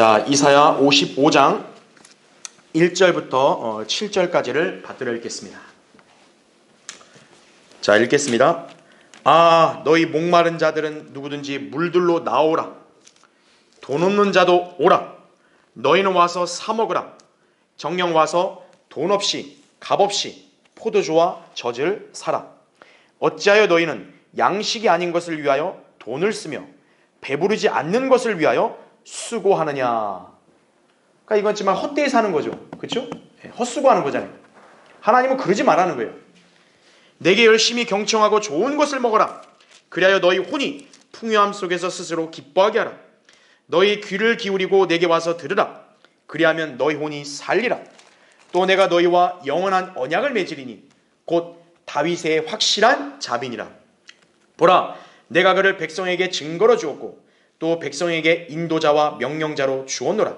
자, 이사야 55장 1절부터 7절까지를 받들어 읽겠습니다. 자, 읽겠습니다. 아, 너희 목마른 자들은 누구든지 물들로 나오라. 돈 없는 자도 오라. 너희는 와서 사 먹으라. 정령 와서 돈 없이 값 없이 포도주와 젖을 사라. 어찌하여 너희는 양식이 아닌 것을 위하여 돈을 쓰며 배부르지 않는 것을 위하여 수고하느냐. 그러니까 이건 정말 헛되이 사는 거죠. 그렇죠? 헛수고하는 거잖아요. 하나님은 그러지 말라는 거예요. 내게 열심히 경청하고 좋은 것을 먹어라. 그리하여 너희 혼이 풍요함 속에서 스스로 기뻐하게 하라. 너희 귀를 기울이고 내게 와서 들으라. 그리하면 너희 혼이 살리라. 또 내가 너희와 영원한 언약을 맺으리니 곧 다윗의 확실한 자빈이라. 보라, 내가 그를 백성에게 증거로 주었고 또 백성에게 인도자와 명령자로 주었노라.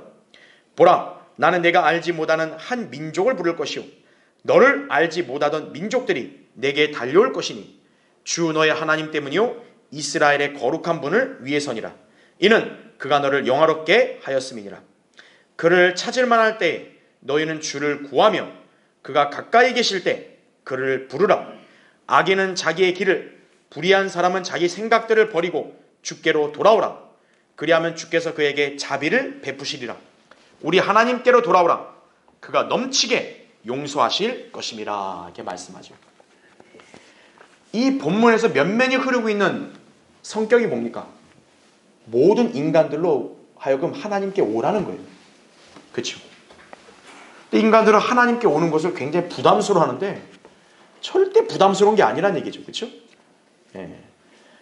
보라, 나는 내가 알지 못하는 한 민족을 부를 것이요 너를 알지 못하던 민족들이 내게 달려올 것이니 주 너의 하나님 때문이요 이스라엘의 거룩한 분을 위해서니라. 이는 그가 너를 영화롭게 하였음이니라. 그를 찾을 만할 때에 너희는 주를 구하며 그가 가까이 계실 때 그를 부르라. 악인은 자기의 길을, 불의한 사람은 자기 생각들을 버리고 주께로 돌아오라. 그리하면 주께서 그에게 자비를 베푸시리라. 우리 하나님께로 돌아오라. 그가 넘치게 용서하실 것임이라. 이렇게 말씀하죠. 이 본문에서 면면이 흐르고 있는 성격이 뭡니까? 모든 인간들로 하여금 하나님께 오라는 거예요. 그렇죠? 인간들은 하나님께 오는 것을 굉장히 부담스러워하는데 절대 부담스러운 게 아니란 얘기죠. 그렇죠? 예.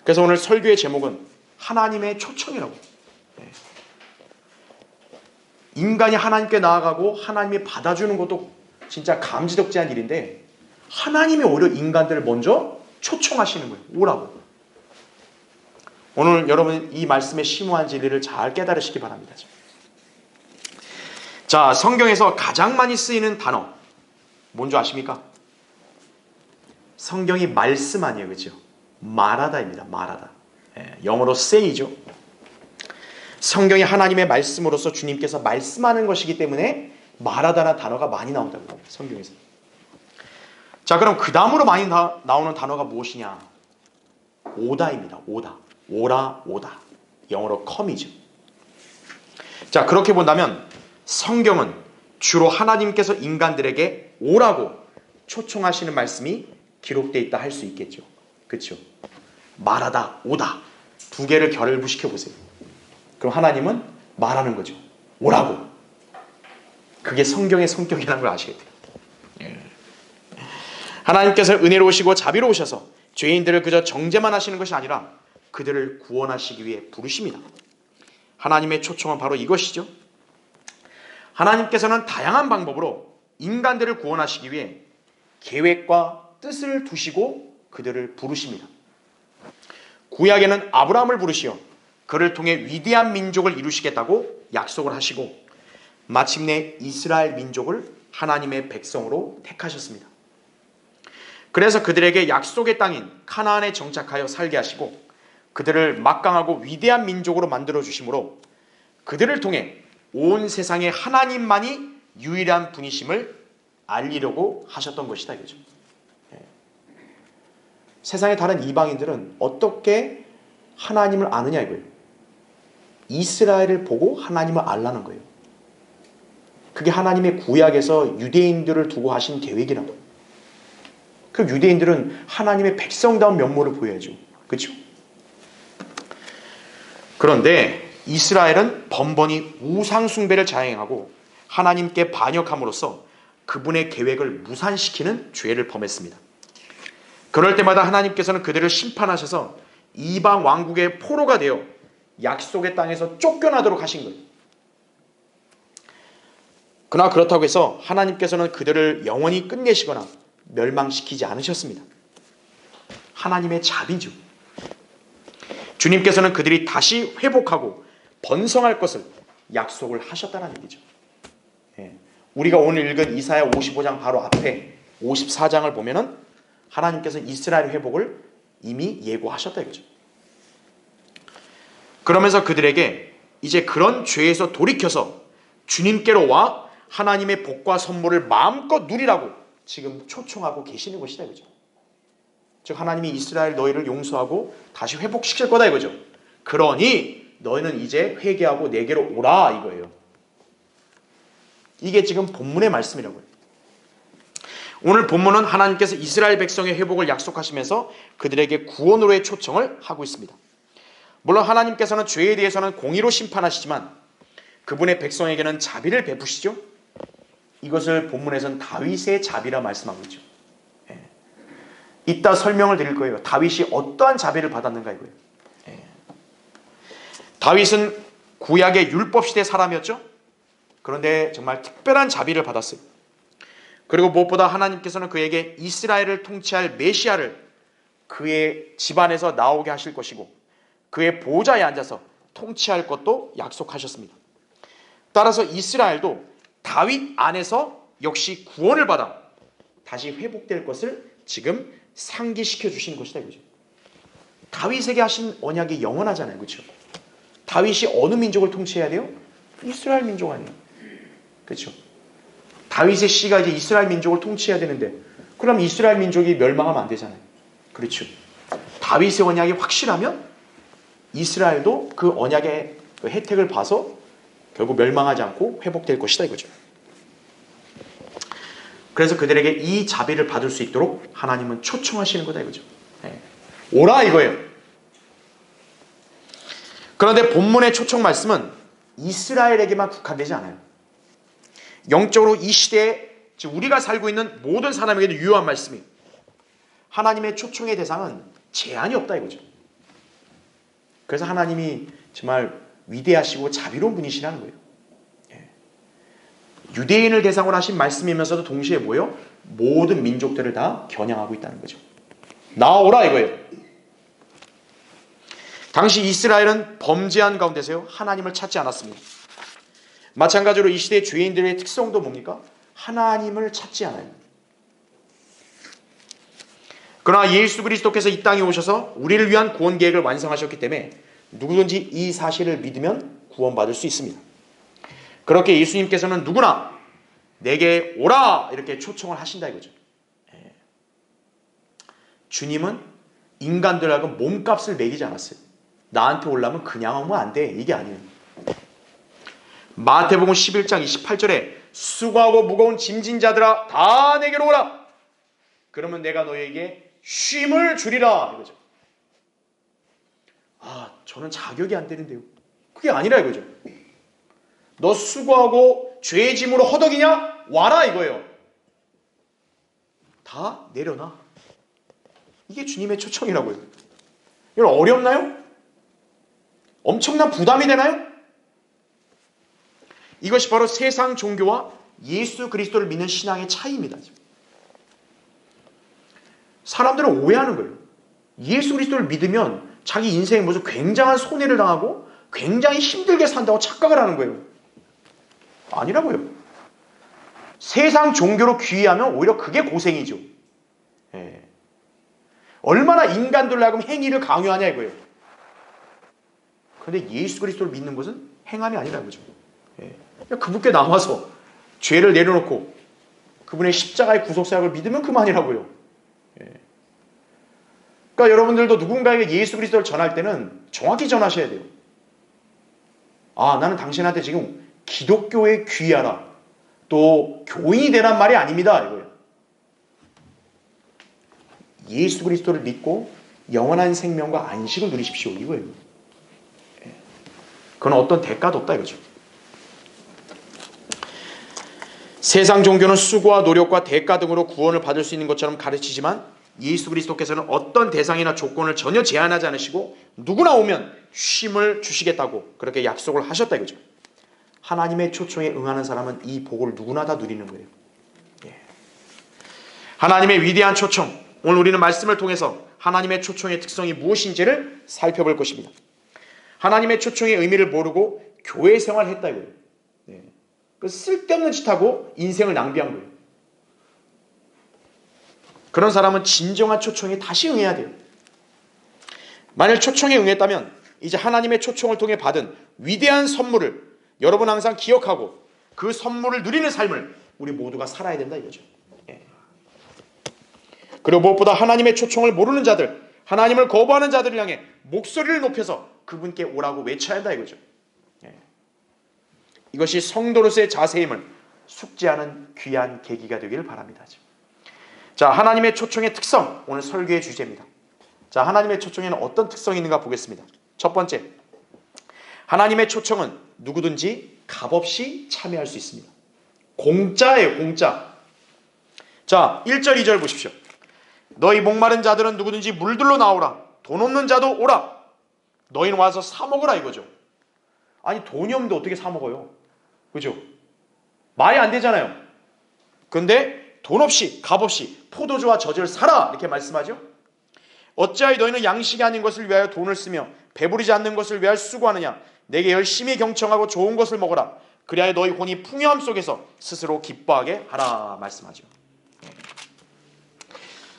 그래서 오늘 설교의 제목은 하나님의 초청이라고. 예. 인간이 하나님께 나아가고 하나님이 받아주는 것도 진짜 감지덕지한 일인데 하나님이 오히려 인간들을 먼저 초청하시는 거예요. 오라고. 오늘 여러분 이 말씀의 심오한 진리를 잘 깨달으시기 바랍니다. 자, 성경에서 가장 많이 쓰이는 단어 뭔지 아십니까? 성경이 말씀 아니에요. 그렇죠? 말하다입니다. 말하다. 예, 영어로 say죠. 성경이 하나님의 말씀으로서 주님께서 말씀하는 것이기 때문에 말하다라는 단어가 많이 나온다고 합니다. 성경에서. 자, 그럼 그 다음으로 많이 나오는 단어가 무엇이냐? 오다입니다. 오다. 오라, 오다. 영어로 come이죠. 자, 그렇게 본다면 성경은 주로 하나님께서 인간들에게 오라고 초청하시는 말씀이 기록되어 있다 할 수 있겠죠. 그렇죠? 말하다, 오다. 두 개를 결부시켜 보세요. 그럼 하나님은 말하는 거죠. 오라고. 그게 성경의 성격이라는 걸 아시겠죠? 하나님께서 은혜로우시고 자비로우셔서 죄인들을 그저 정죄만 하시는 것이 아니라 그들을 구원하시기 위해 부르십니다. 하나님의 초청은 바로 이것이죠. 하나님께서는 다양한 방법으로 인간들을 구원하시기 위해 계획과 뜻을 두시고 그들을 부르십니다. 구약에는 아브라함을 부르시어 그를 통해 위대한 민족을 이루시겠다고 약속을 하시고 마침내 이스라엘 민족을 하나님의 백성으로 택하셨습니다. 그래서 그들에게 약속의 땅인 카나안에 정착하여 살게 하시고 그들을 막강하고 위대한 민족으로 만들어 주심으로 그들을 통해 온 세상에 하나님만이 유일한 분이심을 알리려고 하셨던 것이다 이거죠. 세상의 다른 이방인들은 어떻게 하나님을 아느냐 이거예요. 이스라엘을 보고 하나님을 알라는 거예요. 그게 하나님의 구약에서 유대인들을 두고 하신 계획이라고. 그 유대인들은 하나님의 백성다운 면모를 보여야죠. 그렇죠? 그런데 이스라엘은 번번이 우상 숭배를 자행하고 하나님께 반역함으로써 그분의 계획을 무산시키는 죄를 범했습니다. 그럴 때마다 하나님께서는 그들을 심판하셔서 이방 왕국의 포로가 되어 약속의 땅에서 쫓겨나도록 하신 거예요. 그러나 그렇다고 해서 하나님께서는 그들을 영원히 끝내시거나 멸망시키지 않으셨습니다. 하나님의 자비죠. 주님께서는 그들이 다시 회복하고 번성할 것을 약속을 하셨다는 얘기죠. 우리가 오늘 읽은 이사야 55장 바로 앞에 54장을 보면은 하나님께서 이스라엘 회복을 이미 예고하셨다 이거죠. 그러면서 그들에게 이제 그런 죄에서 돌이켜서 주님께로 와 하나님의 복과 선물을 마음껏 누리라고 지금 초청하고 계시는 것이다 이거죠. 즉 하나님이 이스라엘 너희를 용서하고 다시 회복시킬 거다 이거죠. 그러니 너희는 이제 회개하고 내게로 오라 이거예요. 이게 지금 본문의 말씀이라고요. 오늘 본문은 하나님께서 이스라엘 백성의 회복을 약속하시면서 그들에게 구원으로의 초청을 하고 있습니다. 물론 하나님께서는 죄에 대해서는 공의로 심판하시지만 그분의 백성에게는 자비를 베푸시죠. 이것을 본문에서는 다윗의 자비라 말씀하고 있죠. 이따 설명을 드릴 거예요. 다윗이 어떠한 자비를 받았는가 이거예요. 다윗은 구약의 율법시대 사람이었죠. 그런데 정말 특별한 자비를 받았어요. 그리고 무엇보다 하나님께서는 그에게 이스라엘을 통치할 메시아를 그의 집안에서 나오게 하실 것이고 그의 보좌에 앉아서 통치할 것도 약속하셨습니다. 따라서 이스라엘도 다윗 안에서 역시 구원을 받아 다시 회복될 것을 지금 상기시켜 주시는 것이다 이거죠. 다윗에게 하신 언약이 영원하잖아요. 그렇죠? 다윗이 어느 민족을 통치해야 돼요? 이스라엘 민족 아니에요. 그렇죠? 다윗의 씨가 이제 이스라엘 민족을 통치해야 되는데 그럼 이스라엘 민족이 멸망하면 안 되잖아요. 그렇죠? 다윗의 언약이 확실하면 이스라엘도 그 언약의 혜택을 봐서 결국 멸망하지 않고 회복될 것이다 이거죠. 그래서 그들에게 이 자비를 받을 수 있도록 하나님은 초청하시는 거다 이거죠. 오라 이거예요. 그런데 본문의 초청 말씀은 이스라엘에게만 국한되지 않아요. 영적으로 이 시대에 우리가 살고 있는 모든 사람에게도 유효한 말씀이에요. 하나님의 초청의 대상은 제한이 없다 이거죠. 그래서 하나님이 정말 위대하시고 자비로운 분이시라는 거예요. 유대인을 대상으로 하신 말씀이면서도 동시에 뭐예요? 모든 민족들을 다 겨냥하고 있다는 거죠. 나오라 이거예요. 당시 이스라엘은 범죄한 가운데서요 하나님을 찾지 않았습니다. 마찬가지로 이 시대의 죄인들의 특성도 뭡니까? 하나님을 찾지 않아요. 그러나 예수 그리스도께서 이 땅에 오셔서 우리를 위한 구원 계획을 완성하셨기 때문에 누구든지 이 사실을 믿으면 구원받을 수 있습니다. 그렇게 예수님께서는 누구나 내게 오라 이렇게 초청을 하신다 이거죠. 주님은 인간들하고 몸값을 매기지 않았어요. 나한테 오려면 그냥 오면 안 돼. 이게 아니에요. 마태복음 11장 28절에 수고하고 무거운 짐진 자들아 다 내게로 오라. 그러면 내가 너희에게 쉼을 주리라 이거죠. 아, 저는 자격이 안 되는데요. 그게 아니라 이거죠. 너 수고하고 죄의 짐으로 허덕이냐? 와라 이거예요. 다 내려놔. 이게 주님의 초청이라고요. 이건 어렵나요? 엄청난 부담이 되나요? 이것이 바로 세상 종교와 예수 그리스도를 믿는 신앙의 차이입니다. 사람들은 오해하는 거예요. 예수 그리스도를 믿으면 자기 인생에 무슨 굉장한 손해를 당하고 굉장히 힘들게 산다고 착각을 하는 거예요. 아니라고요. 세상 종교로 귀의하면 오히려 그게 고생이죠. 얼마나 인간들로 하여금 행위를 강요하냐 이거예요. 그런데 예수 그리스도를 믿는 것은 행함이 아니라 거죠. 그분께 나와서 죄를 내려놓고 그분의 십자가의 구속사역을 믿으면 그만이라고요. 그러니까 여러분들도 누군가에게 예수 그리스도를 전할 때는 정확히 전하셔야 돼요. 아, 나는 당신한테 지금 기독교에 귀하라, 또 교인이 되란 말이 아닙니다 이거예요. 예수 그리스도를 믿고 영원한 생명과 안식을 누리십시오 이거예요. 그건 어떤 대가도 없다 이거죠. 세상 종교는 수고와 노력과 대가 등으로 구원을 받을 수 있는 것처럼 가르치지만 예수 그리스도께서는 어떤 대상이나 조건을 전혀 제한하지 않으시고 누구나 오면 쉼을 주시겠다고 그렇게 약속을 하셨다 이거죠. 하나님의 초청에 응하는 사람은 이 복을 누구나 다 누리는 거예요. 하나님의 위대한 초청, 오늘 우리는 말씀을 통해서 하나님의 초청의 특성이 무엇인지를 살펴볼 것입니다. 하나님의 초청의 의미를 모르고 교회 생활을 했다 이거예요. 그 쓸데없는 짓하고 인생을 낭비한 거예요. 그런 사람은 진정한 초청에 다시 응해야 돼요. 만일 초청에 응했다면 이제 하나님의 초청을 통해 받은 위대한 선물을 여러분 항상 기억하고 그 선물을 누리는 삶을 우리 모두가 살아야 된다 이거죠. 그리고 무엇보다 하나님의 초청을 모르는 자들, 하나님을 거부하는 자들을 향해 목소리를 높여서 그분께 오라고 외쳐야 한다 이거죠. 이것이 성도로서의 자세임을 숙지하는 귀한 계기가 되기를 바랍니다. 자, 하나님의 초청의 특성, 오늘 설교의 주제입니다. 자, 하나님의 초청에는 어떤 특성이 있는가 보겠습니다. 첫 번째, 하나님의 초청은 누구든지 값없이 참여할 수 있습니다. 공짜예요, 공짜. 자, 1절, 2절 보십시오. 너희 목마른 자들은 누구든지 물들로 나오라. 돈 없는 자도 오라. 너희는 와서 사 먹으라 이거죠. 아니, 돈이 없는데 어떻게 사 먹어요? 그죠? 말이 안 되잖아요. 근데 돈 없이, 값 없이 포도주와 젖을 사라 이렇게 말씀하죠. 어찌하여 너희는 양식이 아닌 것을 위하여 돈을 쓰며 배부르지 않는 것을 위하여 수고하느냐. 내게 열심히 경청하고 좋은 것을 먹어라. 그리하여 너희 혼이 풍요함 속에서 스스로 기뻐하게 하라 말씀하죠.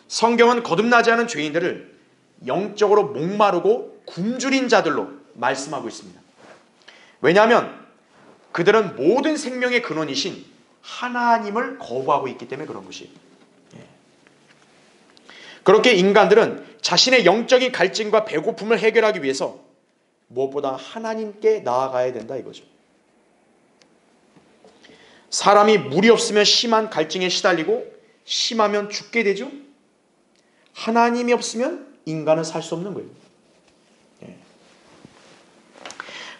성경은 거듭나지 않은 죄인들을 영적으로 목마르고 굶주린 자들로 말씀하고 있습니다. 왜냐하면 그들은 모든 생명의 근원이신 하나님을 거부하고 있기 때문에 그런 것이에요. 그렇게 인간들은 자신의 영적인 갈증과 배고픔을 해결하기 위해서 무엇보다 하나님께 나아가야 된다 이거죠. 사람이 물이 없으면 심한 갈증에 시달리고 심하면 죽게 되죠. 하나님이 없으면 인간은 살 수 없는 거예요.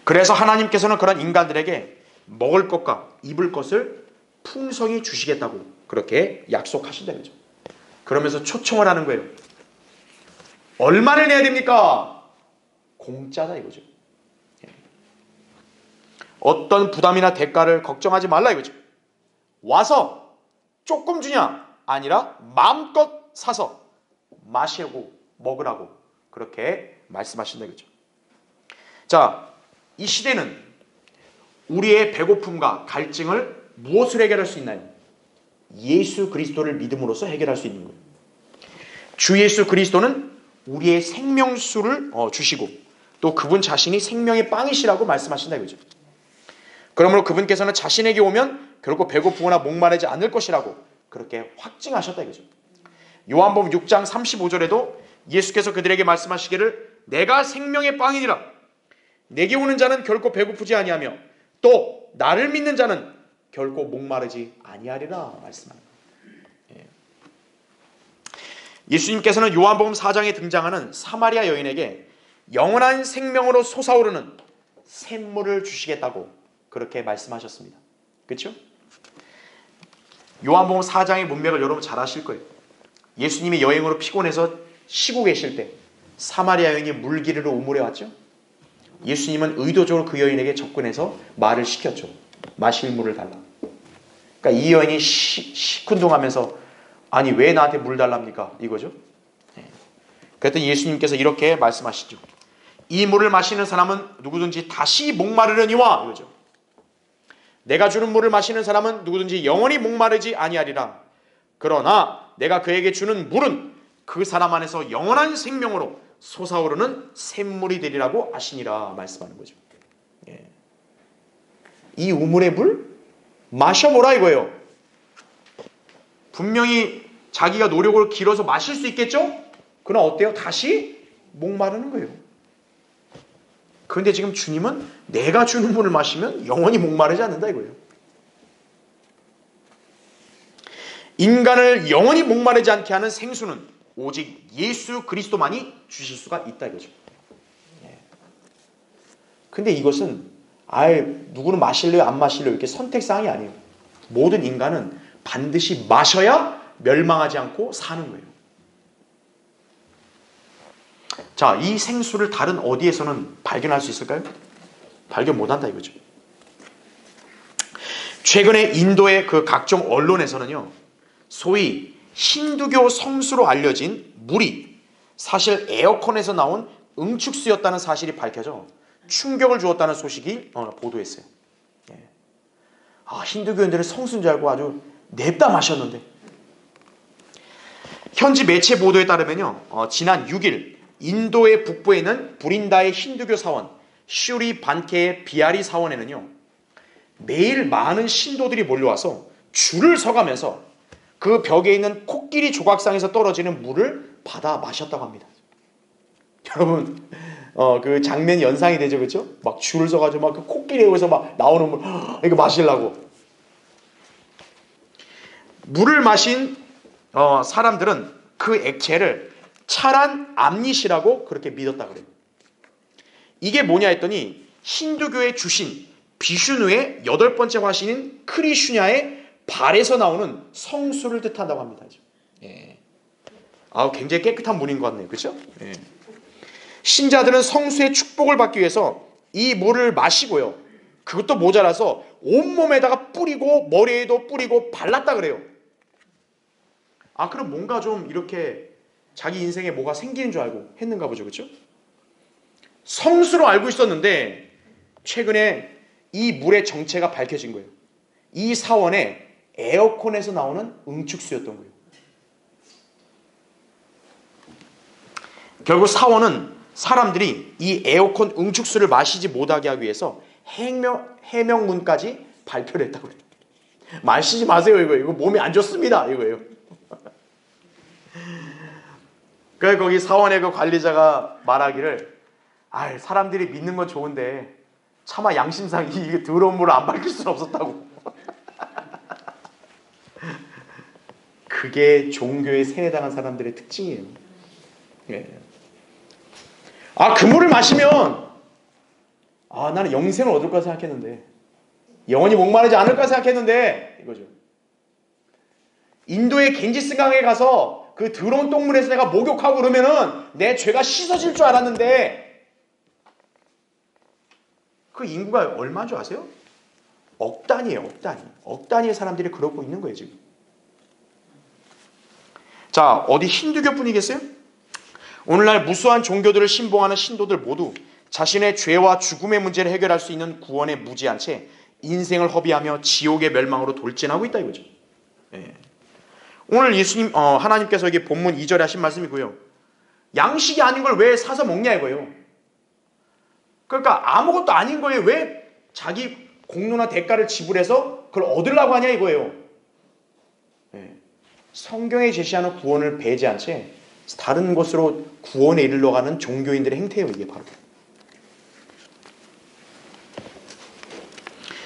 그래서 하나님께서는 그런 인간들에게 먹을 것과 입을 것을 풍성히 주시겠다고 그렇게 약속하신다 이거죠. 그러면서 초청을 하는 거예요. 얼마를 내야 됩니까? 공짜다 이거죠. 어떤 부담이나 대가를 걱정하지 말라 이거죠. 와서 조금 주냐 아니라 마음껏 사서 마시고 먹으라고 그렇게 말씀하신다 이거죠. 자, 이 시대는 우리의 배고픔과 갈증을 무엇을 해결할 수 있나요? 예수 그리스도를 믿음으로써 해결할 수 있는 거예요. 주 예수 그리스도는 우리의 생명수를 주시고 또 그분 자신이 생명의 빵이시라고 말씀하신다 이거죠. 그러므로 그분께서는 자신에게 오면 결코 배고프거나 목마르지 않을 것이라고 그렇게 확증하셨다 이거죠. 요한복음 6장 35절에도 예수께서 그들에게 말씀하시기를 내가 생명의 빵이니라. 내게 오는 자는 결코 배고프지 아니하며 또 나를 믿는 자는 결코 목마르지 아니하리라 말씀합니다. 예수님께서는 요한복음 4장에 등장하는 사마리아 여인에게 영원한 생명으로 솟아오르는 샘물을 주시겠다고 그렇게 말씀하셨습니다. 그렇죠? 요한복음 4장의 문맥을 여러분 잘 아실 거예요. 예수님이 여행으로 피곤해서 쉬고 계실 때 사마리아 여인이 물기르러 우물에 왔죠. 예수님은 의도적으로 그 여인에게 접근해서 말을 시켰죠. 마실 물을 달라. 그러니까 이 여인이 시큰둥하면서 아니 왜 나한테 물 달랍니까? 이거죠. 그랬더니 예수님께서 이렇게 말씀하시죠. 이 물을 마시는 사람은 누구든지 다시 목마르려니와 이거죠. 내가 주는 물을 마시는 사람은 누구든지 영원히 목마르지 아니하리라. 그러나 내가 그에게 주는 물은 그 사람 안에서 영원한 생명으로 솟아오르는 샘물이 되리라고 하시니라 말씀하는 거죠. 이 우물의 물 마셔보라 이거예요. 분명히 자기가 노력을 길어서 마실 수 있겠죠? 그러나 어때요? 다시 목마르는 거예요. 그런데 지금 주님은 내가 주는 물을 마시면 영원히 목마르지 않는다 이거예요. 인간을 영원히 목마르지 않게 하는 생수는 오직 예수 그리스도만이 주실 수가 있다 이거죠. 근데 이것은 누구는 마실래요 안 마실래요 이렇게 선택사항이 아니에요. 모든 인간은 반드시 마셔야 멸망하지 않고 사는 거예요. 자, 이 생수를 다른 어디에서는 발견할 수 있을까요? 발견 못한다 이거죠. 최근에 인도의 그 각종 언론에서는요, 소위 힌두교 성수로 알려진 물이 사실 에어컨에서 나온 응축수였다는 사실이 밝혀져 충격을 주었다는 소식이 보도했어요. 힌두교인들은 성수인 줄 알고 아주 냅다 마셨는데 현지 매체 보도에 따르면요, 지난 6일 인도의 북부에 있는 브린다의 힌두교 사원 슈리 반케의 비아리 사원에는요, 매일 많은 신도들이 몰려와서 줄을 서가면서 그 벽에 있는 코끼리 조각상에서 떨어지는 물을 받아 마셨다고 합니다. 여러분, 그 장면이 연상이 되죠, 그렇죠? 막 줄을 서가지고 막 그 코끼리에서 막 나오는 물 이거 마시려고. 물을 마신 사람들은 그 액체를 차란 암릿이라고 그렇게 믿었다 그래요. 이게 뭐냐 했더니 힌두교의 주신 비슈누의 8번째 화신인 크리슈냐의 발에서 나오는 성수를 뜻한다고 합니다. 예. 굉장히 깨끗한 물인 것 같네요, 그렇죠? 예. 신자들은 성수의 축복을 받기 위해서 이 물을 마시고요, 그것도 모자라서 온몸에다가 뿌리고 머리에도 뿌리고 발랐다 그래요. 그럼 뭔가 좀 이렇게 자기 인생에 뭐가 생기는 줄 알고 했는가 보죠, 그렇죠? 성수로 알고 있었는데 최근에 이 물의 정체가 밝혀진 거예요. 이 사원에 에어컨에서 나오는 응축수였던 거예요. 결국 사원은 사람들이 이 에어컨 응축수를 마시지 못하게 하기 위해서 해명문까지 발표를 했다고 해요. 마시지 마세요, 이거 몸에 안 좋습니다, 이거예요. 그래서 거기 사원의 그 관리자가 말하기를, 사람들이 믿는 건 좋은데 차마 양심상 이 더러운 물을 안 밝힐 수는 없었다고. 그게 종교에 세뇌당한 사람들의 특징이에요. 예. 그 물을 마시면 나는 영생을 얻을 거라 생각했는데, 영원히 목마르지 않을 거라 생각했는데, 이거죠. 인도의 겐지스강에 가서 그 더러운 똥물에서 내가 목욕하고 그러면은 내 죄가 씻어질 줄 알았는데, 그 인구가 얼마인 줄 아세요? 억 단위예요, 억 단위. 억 단위의 사람들이 그러고 있는 거예요, 지금. 자, 어디 힌두교뿐이겠어요? 오늘날 무수한 종교들을 신봉하는 신도들 모두 자신의 죄와 죽음의 문제를 해결할 수 있는 구원에 무지한 채 인생을 허비하며 지옥의 멸망으로 돌진하고 있다 이거죠. 예. 오늘 예수님, 하나님께서 여기 본문 2절에 하신 말씀이고요. 양식이 아닌 걸 왜 사서 먹냐 이거예요. 그러니까 아무것도 아닌 거에 왜 자기 공로나 대가를 지불해서 그걸 얻으려고 하냐 이거예요. 예. 성경에 제시하는 구원을 배제한 채 다른 곳으로 구원에 이르러 가는 종교인들의 행태예요, 이게 바로.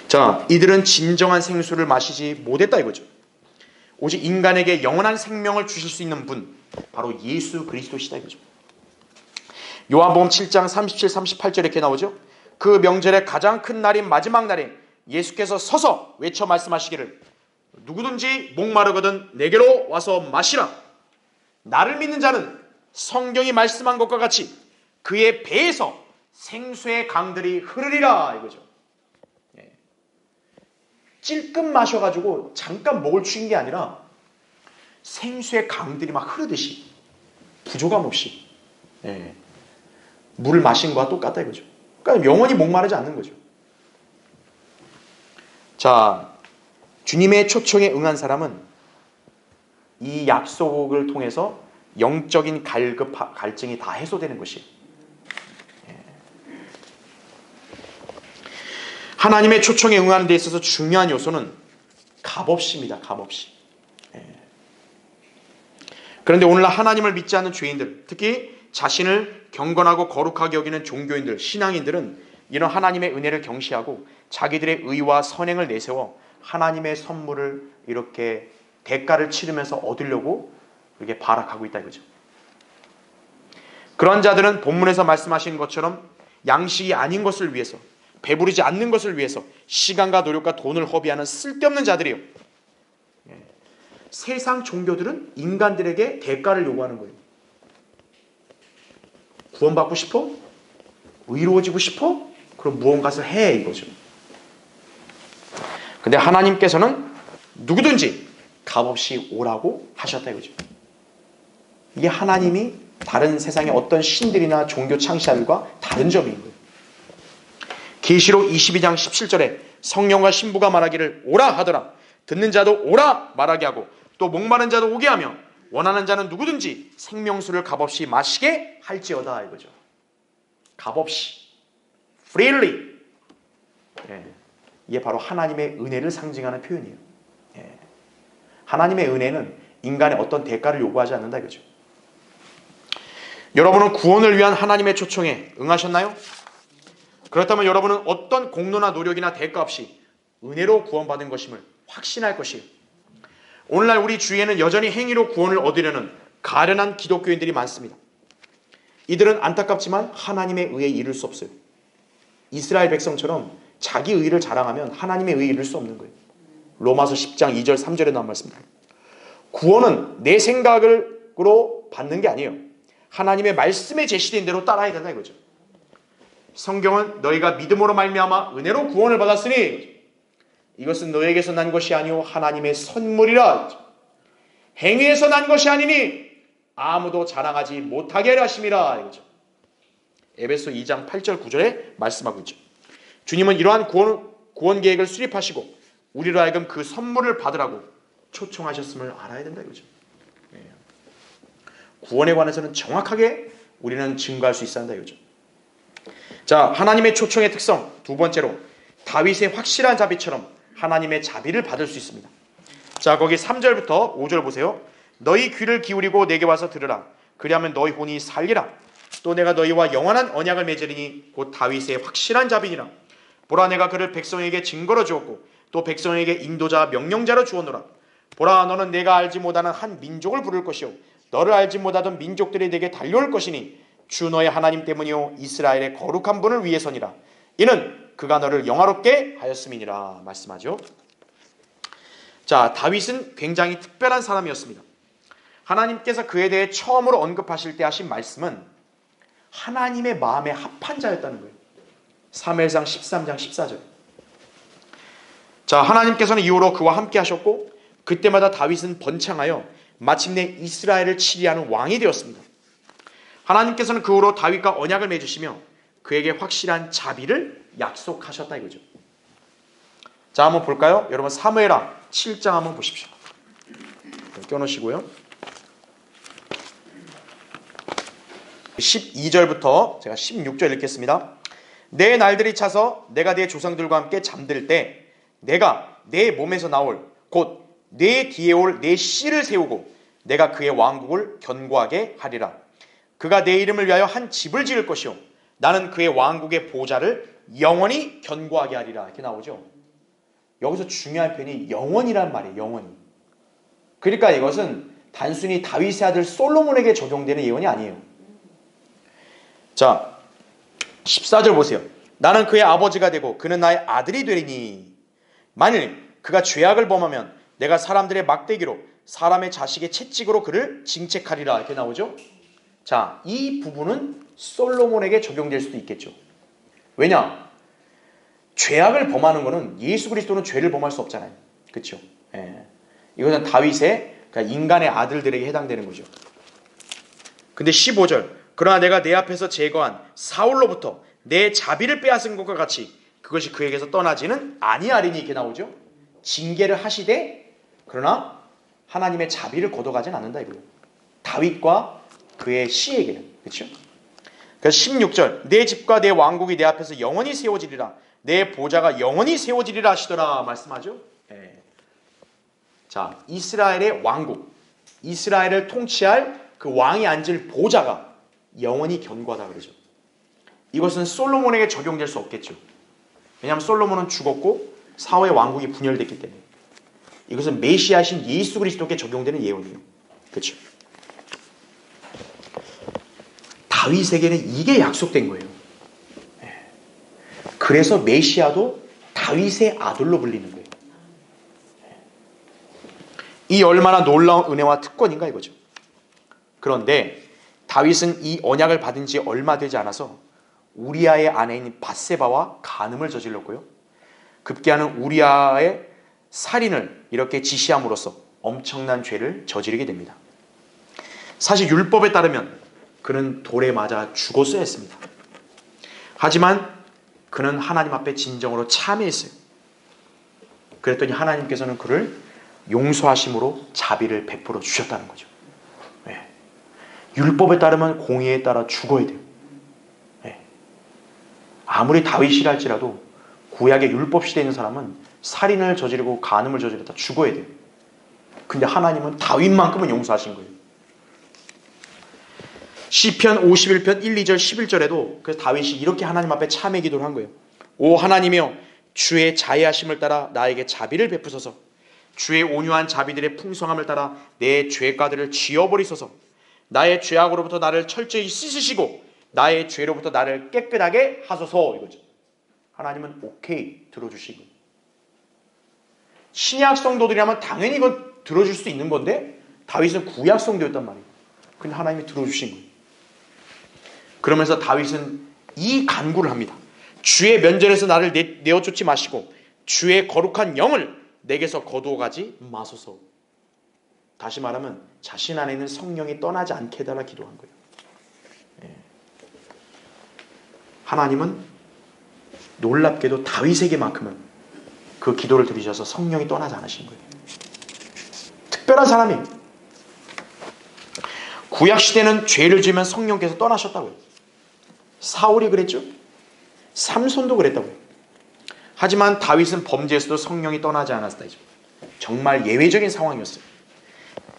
자, 이들은 진정한 생수를 마시지 못했다 이거죠. 오직 인간에게 영원한 생명을 주실 수 있는 분, 바로 예수 그리스도시다 이거죠. 요한복음 7장 37, 38절에 이렇게 나오죠. 그 명절의 가장 큰 날인 마지막 날에 예수께서 서서 외쳐 말씀하시기를, 누구든지 목마르거든 내게로 와서 마시라. 나를 믿는 자는 성경이 말씀한 것과 같이 그의 배에서 생수의 강들이 흐르리라 이거죠. 예. 찔끔 마셔가지고 잠깐 목을 축인 게 아니라 생수의 강들이 막 흐르듯이 부족함 없이 물을 마신 것과 똑같다 이거죠. 그러니까 영원히 목마르지 않는 거죠. 자, 주님의 초청에 응한 사람은 이 약속을 통해서 영적인 갈증이 다 해소되는 것이. 하나님의 초청에 응하는 데 있어서 중요한 요소는 값없이입니다. 값없이. 그런데 오늘날 하나님을 믿지 않는 죄인들, 특히 자신을 경건하고 거룩하게 여기는 종교인들, 신앙인들은 이런 하나님의 은혜를 경시하고 자기들의 의와 선행을 내세워 하나님의 선물을 이렇게 대가를 치르면서 얻으려고 이렇게 발악하고 있다 이거죠. 그런 자들은 본문에서 말씀하신 것처럼 양식이 아닌 것을 위해서, 배부르지 않는 것을 위해서 시간과 노력과 돈을 허비하는 쓸데없는 자들이에요. 세상 종교들은 인간들에게 대가를 요구하는 거예요. 구원받고 싶어? 의로워지고 싶어? 그럼 무언가를 해 이거죠. 근데 하나님께서는 누구든지 값없이 오라고 하셨다 이거죠. 이게 하나님이 다른 세상의 어떤 신들이나 종교 창시자들과 다른 점인 거예요. 계시록 22장 17절에 성령과 신부가 말하기를 오라 하더라. 듣는 자도 오라 말하게 하고 또 목마른 자도 오게 하며 원하는 자는 누구든지 생명수를 값없이 마시게 할지어다 이거죠. 값없이, freely. 이게 바로 하나님의 은혜를 상징하는 표현이에요. 하나님의 은혜는 인간의 어떤 대가를 요구하지 않는다 이거죠. 여러분은 구원을 위한 하나님의 초청에 응하셨나요? 그렇다면 여러분은 어떤 공로나 노력이나 대가 없이 은혜로 구원받은 것임을 확신할 것이에요. 오늘날 우리 주위에는 여전히 행위로 구원을 얻으려는 가련한 기독교인들이 많습니다. 이들은 안타깝지만 하나님의 의에 이를 수 없어요. 이스라엘 백성처럼 자기 의를 자랑하면 하나님의 의에 이를 수 없는 거예요. 로마서 10장 2절 3절에 나온 말씀입니다. 구원은 내 생각으로 받는 게 아니에요. 하나님의 말씀에 제시된 대로 따라야 된다 이거죠. 성경은 너희가 믿음으로 말미암아 은혜로 구원을 받았으니 이것은 너에게서 난 것이 아니오 하나님의 선물이라. 행위에서 난 것이 아니니 아무도 자랑하지 못하게 하려 하심이라 이거죠. 에베소 2장 8절 9절에 말씀하고 있죠. 주님은 이러한 구원 계획을 수립하시고 우리로 하여금 그 선물을 받으라고 초청하셨음을 알아야 된다 이거죠. 구원에 관해서는 정확하게 우리는 증거할 수 있어야 한다 이거죠. 자, 하나님의 초청의 특성 두 번째로 다윗의 확실한 자비처럼 하나님의 자비를 받을 수 있습니다. 자, 거기 3절부터 5절 보세요. 너희 귀를 기울이고 내게 와서 들으라. 그리하면 너희 혼이 살리라. 또 내가 너희와 영원한 언약을 맺으리니 곧 다윗의 확실한 자비니라. 보라, 내가 그를 백성에게 증거로 주었고 또 백성에게 인도자 명령자로 주었노라. 보라, 너는 내가 알지 못하는 한 민족을 부를 것이요 너를 알지 못하던 민족들이 내게 달려올 것이니 주 너의 하나님 때문이요 이스라엘의 거룩한 분을 위해서니라. 이는 그가 너를 영화롭게 하였음이니라 말씀하죠. 자, 다윗은 굉장히 특별한 사람이었습니다. 하나님께서 그에 대해 처음으로 언급하실 때 하신 말씀은 하나님의 마음에 합한 자였다는 거예요. 사무엘상 13장 14절. 자, 하나님께서는 이후로 그와 함께 하셨고 그때마다 다윗은 번창하여 마침내 이스라엘을 치리하는 왕이 되었습니다. 하나님께서는 그 후로 다윗과 언약을 맺으시며 그에게 확실한 자비를 약속하셨다 이거죠. 자, 한번 볼까요? 여러분 사무엘하 7장 한번 보십시오. 껴놓으시고요. 12절부터 제가 16절 읽겠습니다. 내 날들이 차서 내가 내 조상들과 함께 잠들 때 내가 내 몸에서 나올 곧 내 뒤에 올 내 씨를 세우고 내가 그의 왕국을 견고하게 하리라. 그가 내 이름을 위하여 한 집을 지을 것이요 나는 그의 왕국의 보좌를 영원히 견고하게 하리라. 이렇게 나오죠. 여기서 중요한 표현이 영원이란 말이에요. 영원히. 그러니까 이것은 단순히 다윗의 아들 솔로몬에게 적용되는 예언이 아니에요. 자, 14절 보세요. 나는 그의 아버지가 되고 그는 나의 아들이 되리니 만일 그가 죄악을 범하면 내가 사람들의 막대기로 사람의 자식의 채찍으로 그를 징책하리라. 이렇게 나오죠. 자, 이 부분은 솔로몬에게 적용될 수도 있겠죠. 왜냐? 죄악을 범하는 것은 예수 그리스도는 죄를 범할 수 없잖아요. 그렇죠? 이것은 다윗의 그러니까 인간의 아들들에게 해당되는 거죠. 근데 15절 그러나 내가 내 앞에서 제거한 사울로부터 내 자비를 빼앗은 것과 같이 그것이 그에게서 떠나지는 아니하리니 이렇게 나오죠. 징계를 하시되 그러나 하나님의 자비를 걷어가진 않는다 이거예요. 다윗과 그의 씨에게는. 그렇죠? 그래서 16절 내 집과 내 왕국이 내 앞에서 영원히 세워지리라. 내 보좌가 영원히 세워지리라 하시더라 말씀하죠. 자, 이스라엘의 왕국, 이스라엘을 통치할 그 왕이 앉을 보좌가 영원히 견고하다 그러죠. 이것은 솔로몬에게 적용될 수 없겠죠. 왜냐하면 솔로몬은 죽었고 사후의 왕국이 분열됐기 때문에. 이것은 메시아신 예수 그리스도께 적용되는 예언이에요. 그렇죠? 다윗에게는 이게 약속된 거예요. 그래서 메시아도 다윗의 아들로 불리는 거예요. 이 얼마나 놀라운 은혜와 특권인가 이거죠. 그런데 다윗은 이 언약을 받은 지 얼마 되지 않아서 우리아의 아내인 밧세바와 간음을 저질렀고요. 급기야는 우리아의 살인을 이렇게 지시함으로써 엄청난 죄를 저지르게 됩니다. 사실 율법에 따르면 그는 돌에 맞아 죽었어야 했습니다. 하지만 그는 하나님 앞에 진정으로 참회했어요. 그랬더니 하나님께서는 그를 용서하심으로 자비를 베풀어 주셨다는 거죠. 율법에 따르면 공의에 따라 죽어야 돼요. 예. 아무리 다윗이라 할지라도 구약의 율법 시대에 있는 사람은 살인을 저지르고 간음을 저지르다 죽어야 돼요. 근데 하나님은 다윗만큼은 용서하신 거예요. 시편 51편 1, 2절 11절에도 그래서 다윗이 이렇게 하나님 앞에 참회 기도를 한 거예요. 오 하나님이여, 주의 자애하심을 따라 나에게 자비를 베푸소서. 주의 온유한 자비들의 풍성함을 따라 내 죄가들을 지워버리소서. 나의 죄악으로부터 나를 철저히 씻으시고 나의 죄로부터 나를 깨끗하게 하소서. 이거죠. 하나님은 오케이 들어주시고, 신약 성도들이라면 당연히 이건 들어줄 수 있는 건데 다윗은 구약 성도였단 말이에요. 근데 하나님이 들어주신 거예요. 그러면서 다윗은 이 간구를 합니다. 주의 면전에서 나를 내어쫓지 마시고 주의 거룩한 영을 내게서 거두어가지 마소서. 다시 말하면 자신 안에 있는 성령이 떠나지 않게 해달라 기도한 거예요. 예. 하나님은 놀랍게도 다윗에게만큼은 그 기도를 들으셔서 성령이 떠나지 않으신 거예요. 특별한 사람이에요. 구약시대는 죄를 지으면 성령께서 떠나셨다고요. 사울이 그랬죠. 삼손도 그랬다고요. 하지만 다윗은 범죄에서도 성령이 떠나지 않았다. 정말 예외적인 상황이었어요.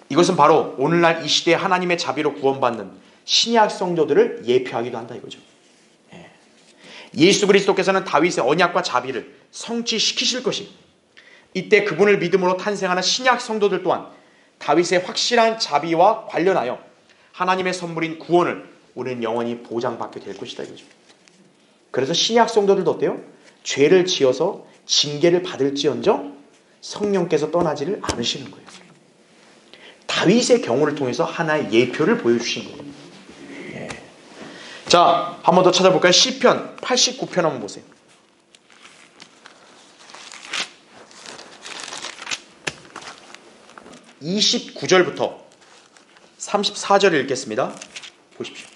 이것은 바로 오늘날 이 시대에 하나님의 자비로 구원받는 신약 성도들을 예표하기도 한다 이거죠. 예수 그리스도께서는 다윗의 언약과 자비를 성취시키실 것이, 이때 그분을 믿음으로 탄생하는 신약 성도들 또한 다윗의 확실한 자비와 관련하여 하나님의 선물인 구원을 우리는 영원히 보장받게 될 것이다 이거죠. 그래서 신약 성도들도 어때요? 죄를 지어서 징계를 받을지언정 성령께서 떠나지를 않으시는 거예요. 다윗의 경우를 통해서 하나의 예표를 보여주신 거예요. 예. 자, 한 번 더 찾아볼까요? 시편 89편 한번 보세요. (29절부터) 34절을 읽겠습니다. 보십시오.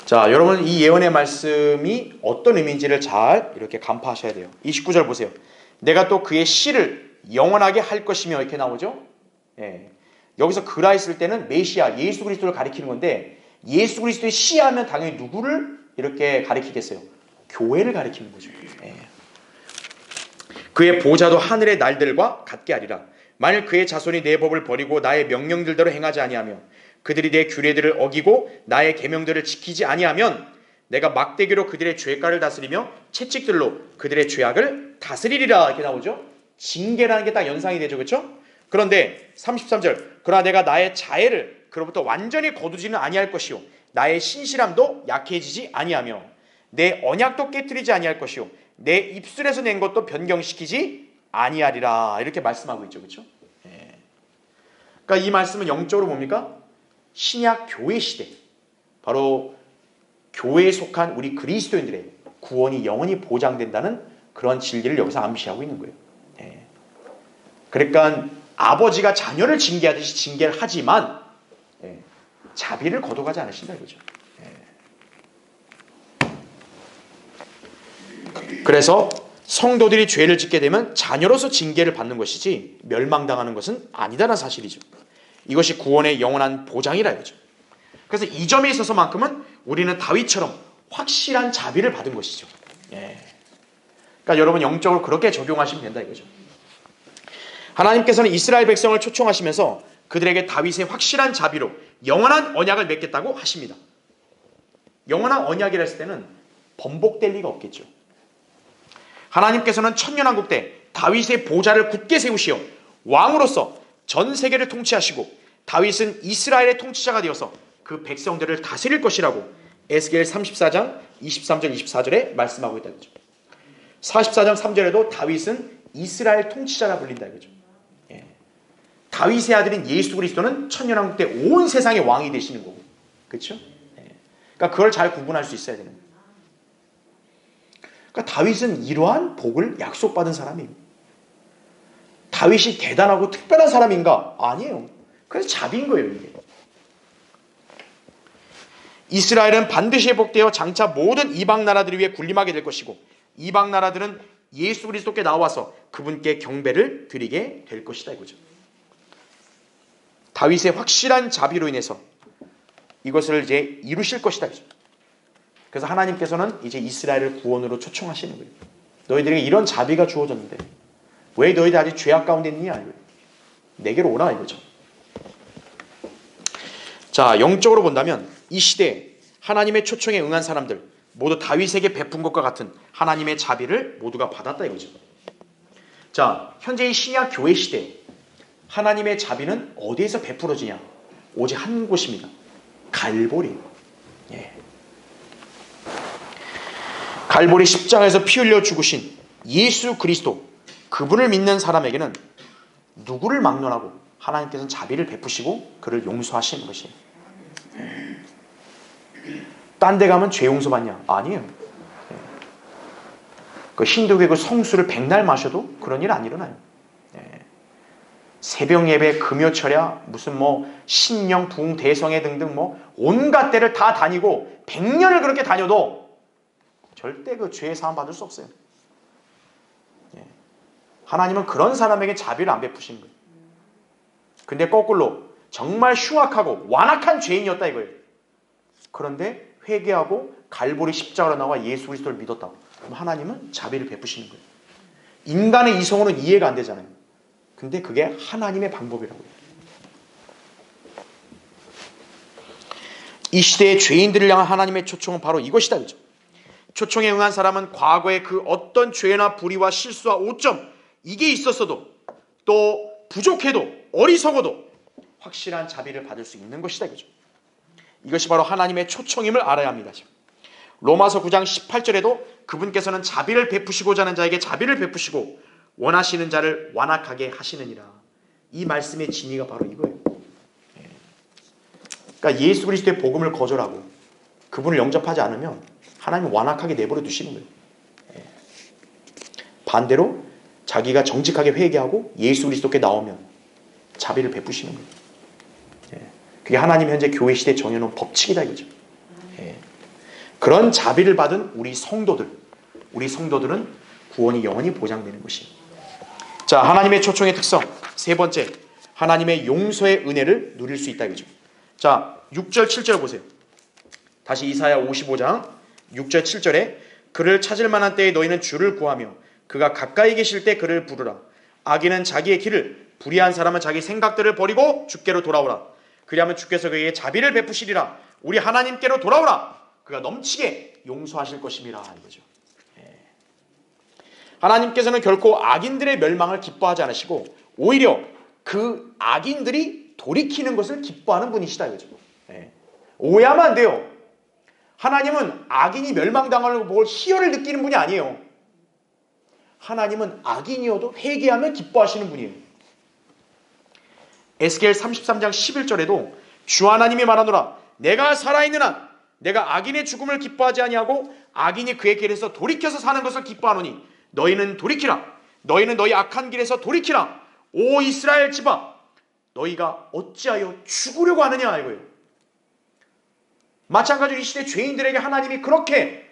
자, 여러분 이 예언의 말씀이 어떤 의미인지를 잘 이렇게 간파하셔야 돼요. 29절 보세요. 내가 또 그의 씨를 영원하게 할 것이며, 이렇게 나오죠. 예. 여기서 그라 했을 때는 메시아 예수 그리스도를 가리키는 건데, 예수 그리스도의 씨하면 당연히 누구를 이렇게 가리키겠어요? 교회를 가리키는 거죠. 예. 그의 보좌도 하늘의 날들과 같게 하리라. 만일 그의 자손이 내 법을 버리고 나의 명령들대로 행하지 아니하며 그들이 내 규례들을 어기고 나의 계명들을 지키지 아니하면 내가 막대기로 그들의 죄가를 다스리며 채찍들로 그들의 죄악을 다스리리라. 이렇게 나오죠. 징계라는 게 딱 연상이 되죠. 그렇죠? 그런데 33절, 그러나 내가 나의 자애를 그로부터 완전히 거두지는 아니할 것이요 나의 신실함도 약해지지 아니하며 내 언약도 깨뜨리지 아니할 것이요 내 입술에서 낸 것도 변경시키지 아니하리라. 이렇게 말씀하고 있죠. 그렇죠? 예. 그러니까 이 말씀은 영적으로 뭡니까? 신약 교회 시대, 바로 교회에 속한 우리 그리스도인들의 구원이 영원히 보장된다는 그런 진리를 여기서 암시하고 있는 거예요. 예. 그러니까 아버지가 자녀를 징계하듯이 징계를 하지만 자비를 거둬가지 않으신다 이거죠. 그래서 성도들이 죄를 짓게 되면 자녀로서 징계를 받는 것이지 멸망당하는 것은 아니다라는 사실이죠. 이것이 구원의 영원한 보장이라 이거죠. 그래서 이 점에 있어서만큼은 우리는 다윗처럼 확실한 자비를 받은 것이죠. 그러니까 여러분 영적으로 그렇게 적용하시면 된다 이거죠. 하나님께서는 이스라엘 백성을 초청하시면서 그들에게 다윗의 확실한 자비로 영원한 언약을 맺겠다고 하십니다. 영원한 언약이라 했을 때는 번복될 리가 없겠죠. 하나님께서는 천년왕국 때 다윗의 보좌를 굳게 세우시어 왕으로서 전 세계를 통치하시고 다윗은 이스라엘의 통치자가 되어서 그 백성들을 다스릴 것이라고 에스겔 34장 23절 24절에 말씀하고 있다는 거죠. 44장 3절에도 다윗은 이스라엘 통치자라 불린다 이거죠. 다윗의 아들인 예수 그리스도는 천년왕국 때 온 세상의 왕이 되시는 거고, 그렇죠? 그러니까 그걸 잘 구분할 수 있어야 되는 거예요. 그러니까 다윗은 이러한 복을 약속받은 사람이에요. 다윗이 대단하고 특별한 사람인가? 아니에요. 그래서 자비인 거예요, 이게. 이스라엘은 반드시 회복되어 장차 모든 이방 나라들 위해 군림하게 될 것이고 이방 나라들은 예수 그리스도께 나와서 그분께 경배를 드리게 될 것이다 이거죠. 다윗의 확실한 자비로 인해서 이것을 이제 이루실 것이다. 그래서 하나님께서는 이제 이스라엘을 구원으로 초청하시는 거예요. 너희들에게 이런 자비가 주어졌는데 왜 너희들 아직 죄악 가운데 있느냐? 내게로 오라 이거죠. 자, 영적으로 본다면 이 시대에 하나님의 초청에 응한 사람들 모두 다윗에게 베푼 것과 같은 하나님의 자비를 모두가 받았다 이거죠. 자, 현재 이 신약 교회 시대에 하나님의 자비는 어디에서 베풀어지냐? 오직 한 곳입니다. 갈보리. 예. 갈보리 십자가에서 피 흘려 죽으신 예수 그리스도, 그분을 믿는 사람에게는 누구를 막론하고 하나님께서는 자비를 베푸시고 그를 용서하시는 것이에요. 딴 데 가면 죄 용서받냐? 아니에요. 그 힌두교의 그 성수를 백날 마셔도 그런 일 안 일어나요. 새벽 예배, 금요철야, 무슨 뭐 신령, 부흥, 대성회 등등 뭐 온갖 데를 다 다니고 100년을 그렇게 다녀도 절대 그 죄의 사함 받을 수 없어요. 하나님은 그런 사람에게 자비를 안 베푸시는 거예요. 근데 거꾸로 정말 흉악하고 완악한 죄인이었다 이거예요. 그런데 회개하고 갈보리 십자가로 나와 예수 그리스도를 믿었다고. 그럼 하나님은 자비를 베푸시는 거예요. 인간의 이성으로는 이해가 안 되잖아요. 근데 그게 하나님의 방법이라고요. 이 시대의 죄인들을 향한 하나님의 초청은 바로 이것이다. 그죠? 초청에 응한 사람은 과거의 그 어떤 죄나 불의와 실수와 오점 이게 있었어도 또 부족해도 어리석어도 확실한 자비를 받을 수 있는 것이다. 그죠? 이것이 바로 하나님의 초청임을 알아야 합니다. 로마서 9장 18절에도 그분께서는 자비를 베푸시고자 하는 자에게 자비를 베푸시고 원하시는 자를 완악하게 하시느니라. 이 말씀의 진리가 바로 이거예요. 그러니까 예수 그리스도의 복음을 거절하고 그분을 영접하지 않으면 하나님은 완악하게 내버려 두시는 거예요. 반대로 자기가 정직하게 회개하고 예수 그리스도께 나오면 자비를 베푸시는 거예요. 그게 하나님 현재 교회 시대에 정해놓은 법칙이다 이거죠. 그런 자비를 받은 우리 성도들은 구원이 영원히 보장되는 것이에요. 자, 하나님의 초청의 특성 세 번째, 하나님의 용서의 은혜를 누릴 수 있다 이거죠. 자, 6절 7절 보세요. 다시 이사야 55장 6절 7절에 그를 찾을 만한 때에 너희는 주를 구하며 그가 가까이 계실 때 그를 부르라. 악인은 자기의 길을, 불의한 사람은 자기 생각들을 버리고 주께로 돌아오라. 그리하면 주께서 그에게 자비를 베푸시리라. 우리 하나님께로 돌아오라. 그가 넘치게 용서하실 것임이라 이거죠. 하나님께서는 결코 악인들의 멸망을 기뻐하지 않으시고 오히려 그 악인들이 돌이키는 것을 기뻐하는 분이시다 이거죠. 오해하면 안 돼요. 하나님은 악인이 멸망당하려고 뭘 희열을 느끼는 분이 아니에요. 하나님은 악인이어도 회개하면 기뻐하시는 분이에요. 에스겔 33장 11절에도 주 하나님이 말하노라. 내가 살아있는 한 내가 악인의 죽음을 기뻐하지 아니하고 악인이 그의 길에서 돌이켜서 사는 것을 기뻐하노니 너희는 돌이키라. 너희는 너희 악한 길에서 돌이키라. 오 이스라엘 집아, 너희가 어찌하여 죽으려고 하느냐 이거예요. 마찬가지로 이 시대 죄인들에게 하나님이 그렇게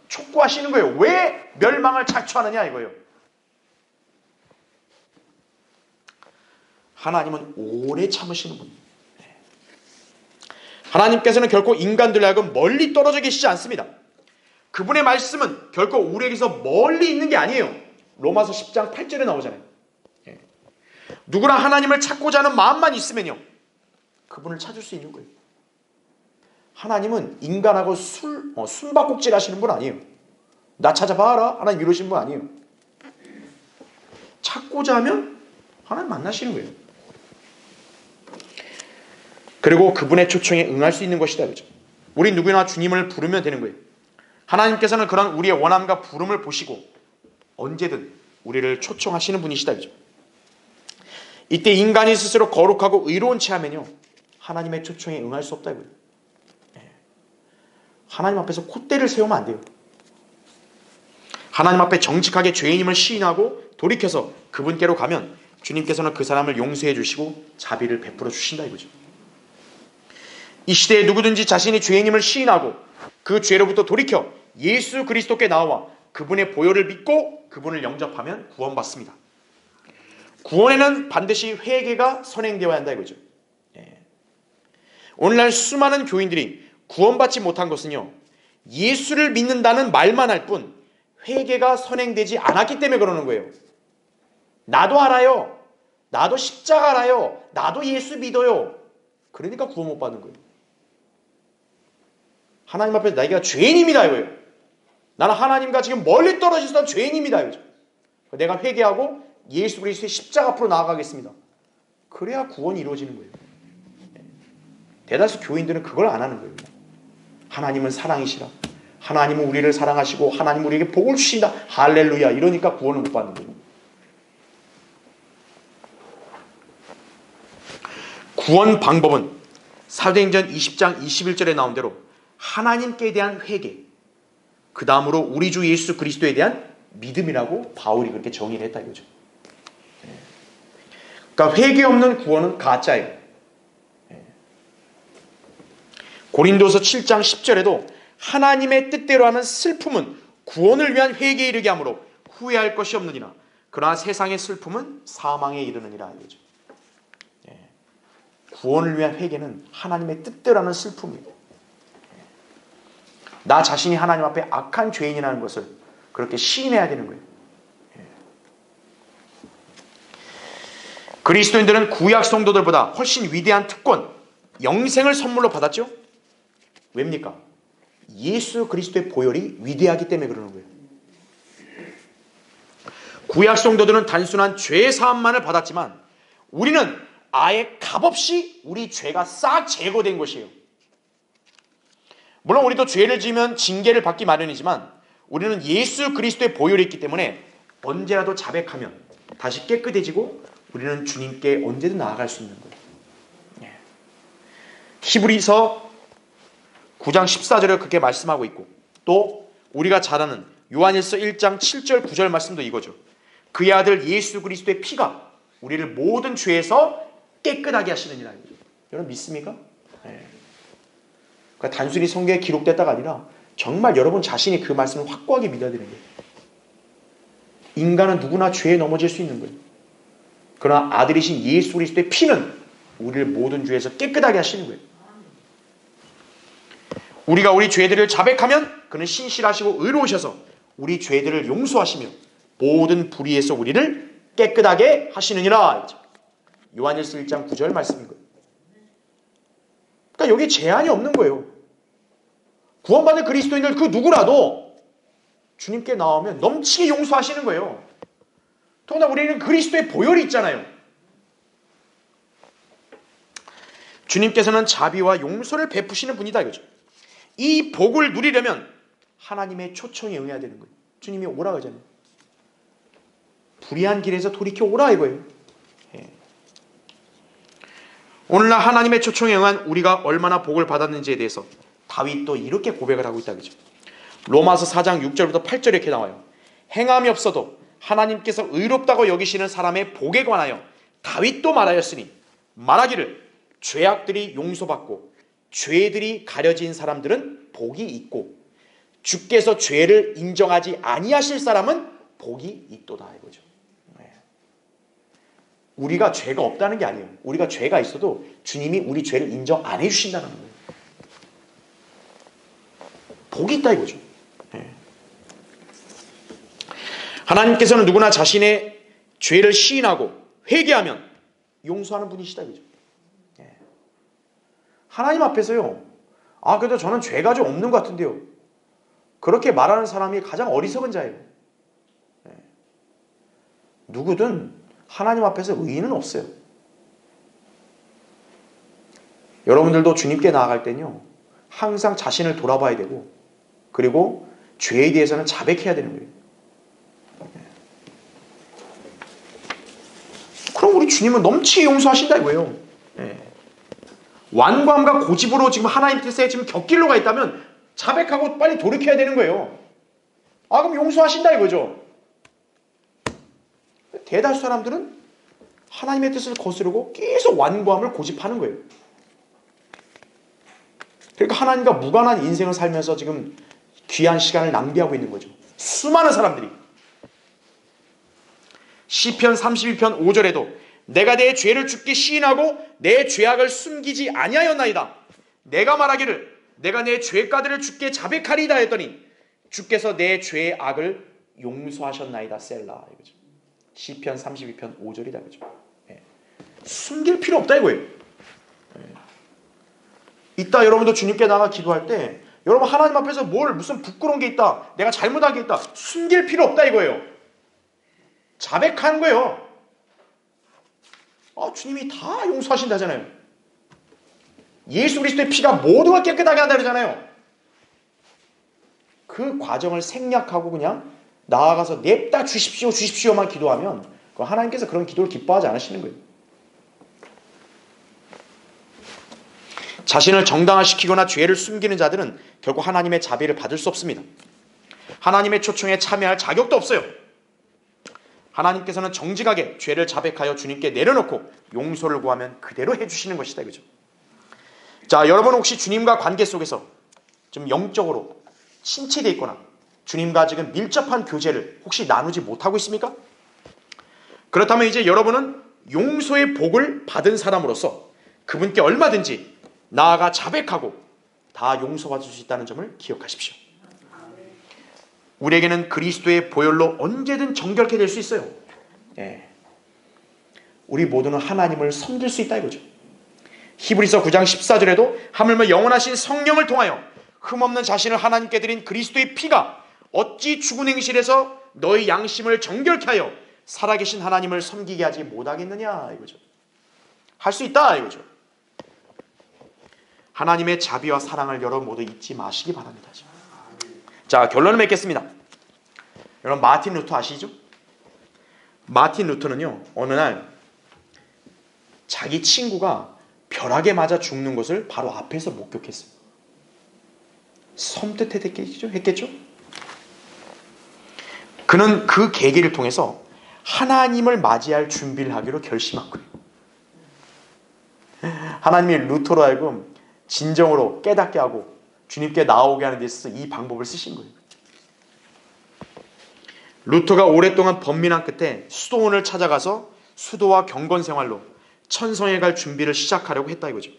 촉구하시는 거예요. 왜 멸망을 자초하느냐 이거예요. 하나님은 오래 참으시는 분이에요. 하나님께서는 결코 인간들로 하여금 멀리 떨어져 계시지 않습니다. 그분의 말씀은 결코 우리에게서 멀리 있는 게 아니에요. 로마서 10장 8절에 나오잖아요. 누구나 하나님을 찾고자 하는 마음만 있으면요, 그분을 찾을 수 있는 거예요. 하나님은 인간하고 숨바꼭질 하시는 분 아니에요. 나 찾아봐라 하나님 이러시는 분 아니에요. 찾고자 하면 하나님 만나시는 거예요. 그리고 그분의 초청에 응할 수 있는 것이다. 그죠? 우리 누구나 주님을 부르면 되는 거예요. 하나님께서는 그런 우리의 원함과 부름을 보시고 언제든 우리를 초청하시는 분이시다. 그죠? 이때 인간이 스스로 거룩하고 의로운 채 하면요, 하나님의 초청에 응할 수 없다. 하나님 앞에서 콧대를 세우면 안 돼요. 하나님 앞에 정직하게 죄인임을 시인하고 돌이켜서 그분께로 가면 주님께서는 그 사람을 용서해 주시고 자비를 베풀어 주신다 이거죠. 이 시대에 누구든지 자신이 죄인임을 시인하고 그 죄로부터 돌이켜 예수 그리스도께 나와 그분의 보혈을 믿고 그분을 영접하면 구원받습니다. 구원에는 반드시 회개가 선행되어야 한다 이거죠. 오늘날 수많은 교인들이 구원받지 못한 것은요, 예수를 믿는다는 말만 할 뿐 회개가 선행되지 않았기 때문에 그러는 거예요. 나도 알아요. 나도 십자가 알아요. 나도 예수 믿어요. 그러니까 구원 못 받는 거예요. 하나님 앞에서 내가 죄인입니다 이거예요. 나는 하나님과 지금 멀리 떨어지던 죄인입니다 이거죠. 내가 회개하고 예수 그리스도의 십자가 앞으로 나아가겠습니다. 그래야 구원이 이루어지는 거예요. 대다수 교인들은 그걸 안 하는 거예요. 하나님은 사랑이시라. 하나님은 우리를 사랑하시고 하나님은 우리에게 복을 주신다. 할렐루야. 이러니까 구원을 못 받는 거예요. 구원 방법은 사도행전 20장 21절에 나온 대로 하나님께 대한 회개, 그 다음으로 우리 주 예수 그리스도에 대한 믿음이라고 바울이 그렇게 정의를 했다 이거죠. 그러니까 회개 없는 구원은 가짜예요. 고린도서 7장 10절에도 하나님의 뜻대로 하는 슬픔은 구원을 위한 회개에 이르게 하므로 후회할 것이 없느니라. 그러나 세상의 슬픔은 사망에 이르느니라 이거죠. 구원을 위한 회개는 하나님의 뜻대로 하는 슬픔이에요. 나 자신이 하나님 앞에 악한 죄인이라는 것을 그렇게 시인해야 되는 거예요. 그리스도인들은 구약 성도들보다 훨씬 위대한 특권, 영생을 선물로 받았죠? 왜입니까? 예수 그리스도의 보혈이 위대하기 때문에 그러는 거예요. 구약 성도들은 단순한 죄 사함만을 받았지만 우리는 아예 값없이 우리 죄가 싹 제거된 것이에요. 물론 우리도 죄를 지으면 징계를 받기 마련이지만 우리는 예수 그리스도의 보혈이 있기 때문에 언제라도 자백하면 다시 깨끗해지고 우리는 주님께 언제든 나아갈 수 있는 거예요. 히브리서 9장 14절에 그렇게 말씀하고 있고, 또 우리가 잘 아는 요한일서 1장 7절 9절 말씀도 이거죠. 그의 아들 예수 그리스도의 피가 우리를 모든 죄에서 깨끗하게 하시느니라. 여러분 믿습니까? 그러니까 단순히 성경에 기록됐다가 아니라 정말 여러분 자신이 그 말씀을 확고하게 믿어야 되는 거예요. 인간은 누구나 죄에 넘어질 수 있는 거예요. 그러나 아들이신 예수 그리스도의 피는 우리를 모든 죄에서 깨끗하게 하시는 거예요. 우리가 우리 죄들을 자백하면 그는 신실하시고 의로우셔서 우리 죄들을 용서하시며 모든 불의에서 우리를 깨끗하게 하시느니라. 요한일서 1장 9절 말씀인 거예요. 그러니까 여기 제한이 없는 거예요. 구원받은 그리스도인들 그 누구라도 주님께 나오면 넘치게 용서하시는 거예요. 더구나 우리는 그리스도의 보혈이 있잖아요. 주님께서는 자비와 용서를 베푸시는 분이다 이거죠. 이 복을 누리려면 하나님의 초청에 응해야 되는 거예요. 주님이 오라 그러잖아요. 불의한 길에서 돌이켜 오라 이거예요. 오늘날 하나님의 초청에 응한 우리가 얼마나 복을 받았는지에 대해서 다윗도 이렇게 고백을 하고 있다 그죠. 로마서 4장 6절부터 8절에 이렇게 나와요. 행함이 없어도 하나님께서 의롭다고 여기시는 사람의 복에 관하여 다윗도 말하였으니 말하기를 죄악들이 용서받고 죄들이 가려진 사람들은 복이 있고 주께서 죄를 인정하지 아니하실 사람은 복이 있도다 이거죠. 우리가 죄가 없다는 게 아니에요. 우리가 죄가 있어도 주님이 우리 죄를 인정 안 해주신다는 거예요. 복이 있다 이거죠. 하나님께서는 누구나 자신의 죄를 시인하고 회개하면 용서하는 분이시다 이거죠. 하나님 앞에서요, 그래도 저는 죄가 좀 없는 것 같은데요, 그렇게 말하는 사람이 가장 어리석은 자예요. 누구든 하나님 앞에서 의인은 없어요. 여러분들도 주님께 나아갈 때는요, 항상 자신을 돌아봐야 되고, 그리고 죄에 대해서는 자백해야 되는 거예요. 그럼 우리 주님은 넘치게 용서하신다 이거예요. 완고함과 고집으로 지금 하나님 뜻에 지금 곁길로 가 있다면 자백하고 빨리 돌이켜야 되는 거예요. 그럼 용서하신다 이거죠. 대다수 사람들은 하나님의 뜻을 거스르고 계속 완고함을 고집하는 거예요. 그러니까 하나님과 무관한 인생을 살면서 지금 귀한 시간을 낭비하고 있는 거죠. 수많은 사람들이 시편 32편 5절에도 내가 내 죄를 주께 시인하고 내 죄악을 숨기지 아니하였나이다. 내가 말하기를 내가 내 죄가들을 주께 자백하리이다 했더니 주께서 내 죄의 악을 용서하셨나이다. 셀라. 이거죠. 시편 32편 5절이다. 그죠? 예. 숨길 필요 없다 이거예요. 예. 이따 여러분도 주님께 나가 기도할 때 여러분 하나님 앞에서 무슨 부끄러운 게 있다, 내가 잘못한 게 있다, 숨길 필요 없다 이거예요. 자백하는 거예요. 주님이 다 용서하신다잖아요. 예수 그리스도의 피가 모두가 깨끗하게 한다 그러잖아요. 그 과정을 생략하고 그냥 나아가서 냅다 주십시오만 기도하면 하나님께서 그런 기도를 기뻐하지 않으시는 거예요. 자신을 정당화시키거나 죄를 숨기는 자들은 결국 하나님의 자비를 받을 수 없습니다. 하나님의 초청에 참여할 자격도 없어요. 하나님께서는 정직하게 죄를 자백하여 주님께 내려놓고 용서를 구하면 그대로 해주시는 것이다. 그죠? 자, 여러분 혹시 주님과 관계 속에서 좀 영적으로 침체되어 있거나 주님과 지금 밀접한 교제를 혹시 나누지 못하고 있습니까? 그렇다면 이제 여러분은 용서의 복을 받은 사람으로서 그분께 얼마든지 나아가 자백하고 다 용서받을 수 있다는 점을 기억하십시오. 우리에게는 그리스도의 보혈로 언제든 정결케 될 수 있어요. 예. 우리 모두는 하나님을 섬길 수 있다 이거죠. 히브리서 9장 14절에도 하물며 영원하신 성령을 통하여 흠없는 자신을 하나님께 드린 그리스도의 피가 어찌 죽은 행실에서 너희 양심을 정결케 하여 살아계신 하나님을 섬기게 하지 못하겠느냐 이거죠. 할 수 있다 이거죠. 하나님의 자비와 사랑을 여러분 모두 잊지 마시기 바랍니다. 자, 결론을 맺겠습니다. 여러분 마틴 루터 아시죠? 마틴 루터는요, 어느 날 자기 친구가 벼락에 맞아 죽는 것을 바로 앞에서 목격했어요. 섬뜩했겠죠? 그는 그 계기를 통해서 하나님을 맞이할 준비를 하기로 결심한 거예요. 하나님이 루터로 하여금 진정으로 깨닫게 하고 주님께 나오게 하는 데 있어서 이 방법을 쓰신 거예요. 루터가 오랫동안 번민한 끝에 수도원을 찾아가서 수도와 경건 생활로 천성에 갈 준비를 시작하려고 했다 이거죠.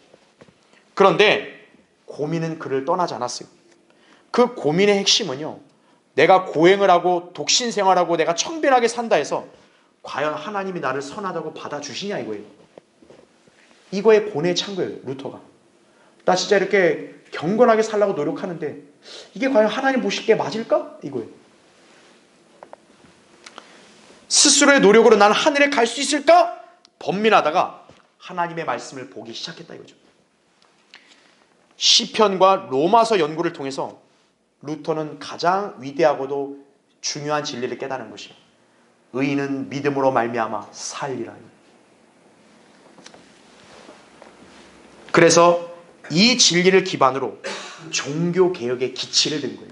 그런데 고민은 그를 떠나지 않았어요. 그 고민의 핵심은요, 내가 고행을 하고 독신 생활하고 내가 청빈하게 산다 해서 과연 하나님이 나를 선하다고 받아주시냐 이거예요. 이거에 고뇌에 찬 거예요. 루터가. 나 진짜 이렇게 경건하게 살려고 노력하는데 이게 과연 하나님 보실 게 맞을까? 이거예요. 스스로의 노력으로 나는 하늘에 갈 수 있을까? 번민하다가 하나님의 말씀을 보기 시작했다 이거죠. 시편과 로마서 연구를 통해서 루터는 가장 위대하고도 중요한 진리를 깨달은 것이에요. 의인은 믿음으로 말미암아 살리라. 그래서 이 진리를 기반으로 종교개혁의 기치를 든 거예요.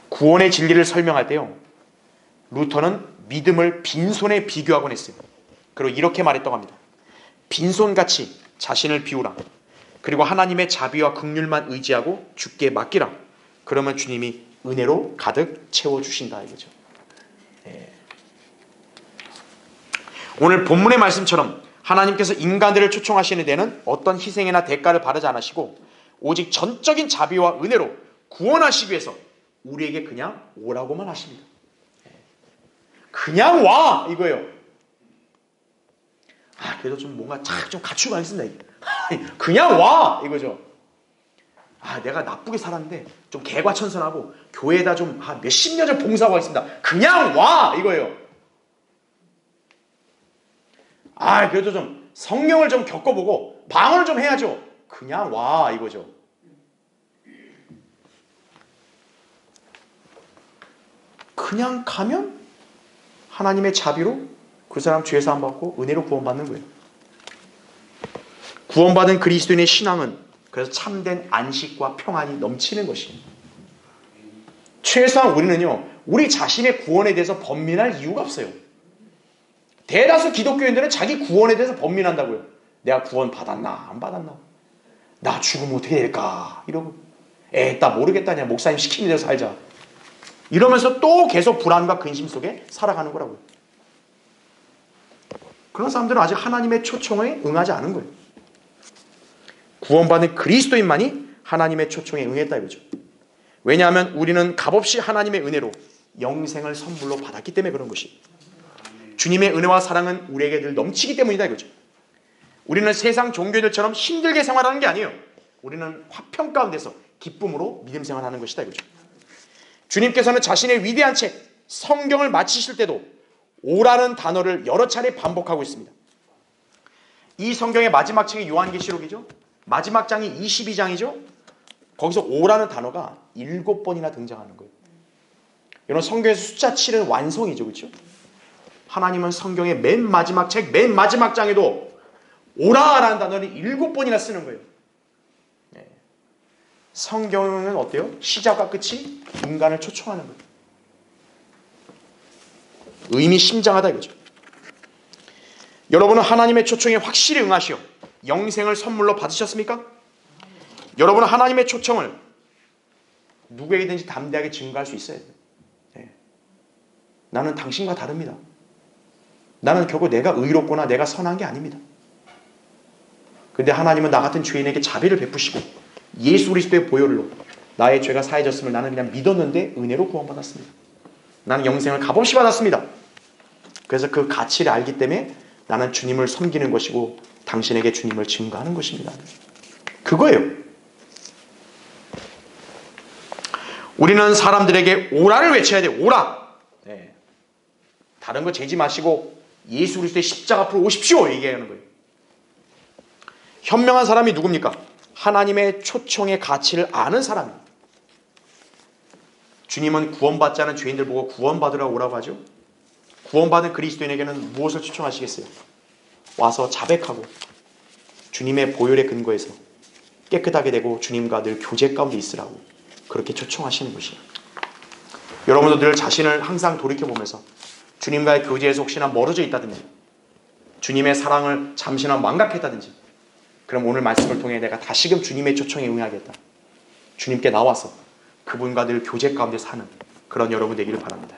구원의 진리를 설명할 때요, 루터는 믿음을 빈손에 비교하곤 했어요. 그리고 이렇게 말했다고 합니다. 빈손같이 자신을 비우라. 그리고 하나님의 자비와 긍휼만 의지하고 주께 맡기라. 그러면 주님이 은혜로 가득 채워주신다 이거죠. 오늘 본문의 말씀처럼 하나님께서 인간들을 초청하시는 데는 어떤 희생이나 대가를 바라지 않으시고 오직 전적인 자비와 은혜로 구원하시기 위해서 우리에게 그냥 오라고만 하십니다. 그냥 와 이거예요. 그래도 좀 뭔가 좀 갖추고 가겠습니다. 그냥 와 이거죠. 내가 나쁘게 살았는데 좀 개과천선하고 교회에다 좀 몇십 년 좀 봉사하고 있습니다. 그냥 와 이거예요. 그래도 좀 성령을 좀 겪어보고 방언을 좀 해야죠. 그냥 와 이거죠. 그냥 가면 하나님의 자비로 그 사람 죄 사함 받고 은혜로 구원받는 거예요. 구원받은 그리스도인의 신앙은 그래서 참된 안식과 평안이 넘치는 것이에요. 최소한 우리는요, 우리 자신의 구원에 대해서 번민할 이유가 없어요. 대다수 기독교인들은 자기 구원에 대해서 번민한다고요. 내가 구원 받았나 안 받았나, 나 죽으면 어떻게 될까 이러고 나 모르겠다, 그냥 목사님 시키는 대로 살자. 이러면서 또 계속 불안과 근심 속에 살아가는 거라고요. 그런 사람들은 아직 하나님의 초청에 응하지 않은 거예요. 구원받은 그리스도인만이 하나님의 초청에 응했다 이거죠. 왜냐하면 우리는 값없이 하나님의 은혜로 영생을 선물로 받았기 때문에 그런 것이. 주님의 은혜와 사랑은 우리에게 늘 넘치기 때문이다 이거죠. 우리는 세상 종교들처럼 힘들게 생활하는 게 아니에요. 우리는 화평 가운데서 기쁨으로 믿음 생활하는 것이다 이거죠. 주님께서는 자신의 위대한 책 성경을 마치실 때도 오라는 단어를 여러 차례 반복하고 있습니다. 이 성경의 마지막 책이 요한계시록이죠. 마지막 장이 22장이죠. 거기서 오라는 단어가 7번이나 등장하는 거예요. 여러분, 성경에서 숫자 7은 완성이죠. 그렇죠? 하나님은 성경의 맨 마지막 책 맨 마지막 장에도 오라라는 단어를 7번이나 쓰는 거예요. 네. 성경은 어때요? 시작과 끝이 인간을 초청하는 거예요. 의미심장하다 이거죠. 여러분은 하나님의 초청에 확실히 응하시어 영생을 선물로 받으셨습니까? 여러분은 하나님의 초청을 누구에게든지 담대하게 증거할 수 있어야 돼요. 네. 나는 당신과 다릅니다. 나는 결국 내가 의롭거나 내가 선한 게 아닙니다. 그런데 하나님은 나 같은 죄인에게 자비를 베푸시고 예수 그리스도의 보혈로 나의 죄가 사해졌음을 나는 그냥 믿었는데 은혜로 구원받았습니다. 나는 영생을 값없이 받았습니다. 그래서 그 가치를 알기 때문에 나는 주님을 섬기는 것이고 당신에게 주님을 증거하는 것입니다. 그거예요. 우리는 사람들에게 오라를 외쳐야 돼요. 오라. 네. 다른 거 재지 마시고 예수 그리스도의 십자가 앞으로 오십시오 얘기하는 거예요. 현명한 사람이 누굽니까? 하나님의 초청의 가치를 아는 사람입니다. 주님은 구원받지 않은 죄인들 보고 구원받으라고 오라고 하죠. 구원받은 그리스도인에게는 무엇을 초청하시겠어요? 와서 자백하고 주님의 보혈의 근거에서 깨끗하게 되고 주님과 늘 교제 가운데 있으라고 그렇게 초청하시는 것이에요. 여러분도 늘 자신을 항상 돌이켜보면서 주님과의 교제에서 혹시나 멀어져 있다든지 주님의 사랑을 잠시나 망각했다든지 그럼 오늘 말씀을 통해 내가 다시금 주님의 초청에 응하겠다. 주님께 나와서 그분과 늘 교제 가운데 사는 그런 여러분 되기를 바랍니다.